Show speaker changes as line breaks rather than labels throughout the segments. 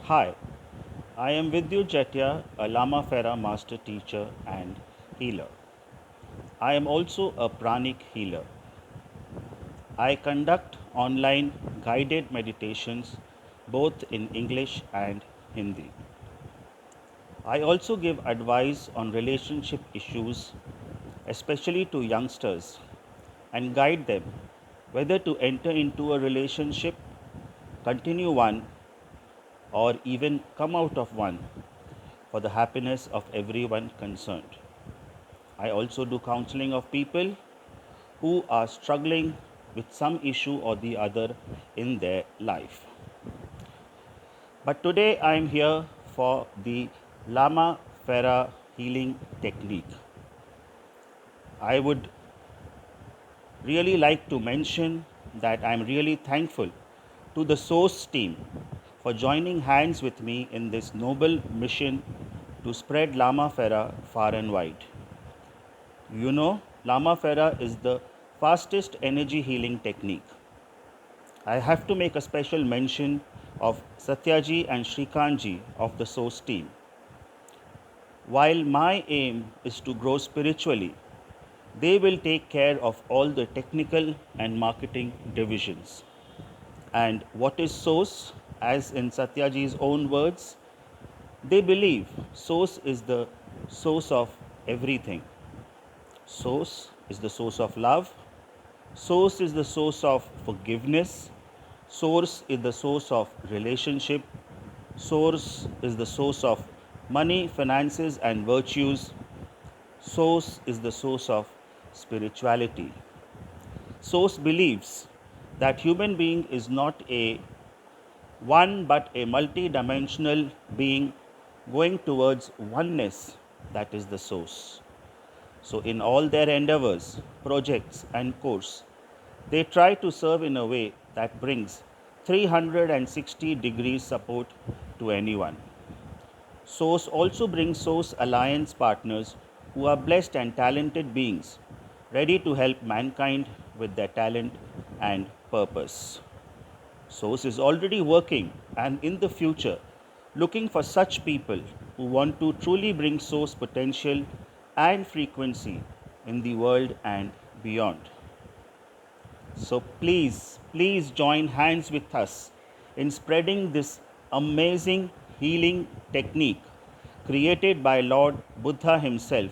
Hi, I am Vidyu Jetya, a Lama Fera master teacher and healer. I am also a pranic healer. I conduct online guided meditations both in English and Hindi. I also give advice on relationship issues, especially to youngsters, and guide them whether to enter into a relationship, continue one, or even come out of one for the happiness of everyone concerned. I also do counseling of people who are struggling with some issue or the other in their life. But today I am here for the Lama Fera healing technique. I would really like to mention that I am really thankful to the Source team for joining hands with me in this noble mission to spread Lama Fera far and wide. You know, Lama Fera is the fastest energy healing technique. I have to make a special mention of Satyaji and Shrikantji of the Source team. While my aim is to grow spiritually, they will take care of all the technical and marketing divisions. And what is Source? As in Satyaji's own words, they believe Source is the source of everything. Source is the source of love. Source is the source of forgiveness. Source is the source of relationship. Source is the source of money, finances, and virtues. Source is the source of spirituality. Source believes that human being is not a one but a multi-dimensional being going towards oneness, that is the source. So in all their endeavors, projects and course, they try to serve in a way that brings 360 degrees support to anyone. Source also brings Source Alliance partners who are blessed and talented beings ready to help mankind with their talent and purpose. Source is already working and in the future looking for such people who want to truly bring Source potential and frequency in the world and beyond. So please join hands with us in spreading this amazing healing technique created by Lord Buddha himself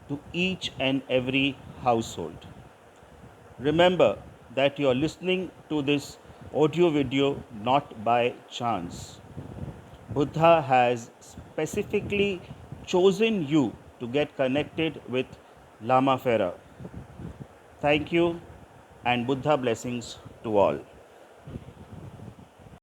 to each and every household. Remember that you are listening to this audio video not by chance. Buddha has specifically chosen you to get connected with Lama Fera. Thank you and Buddha blessings to all.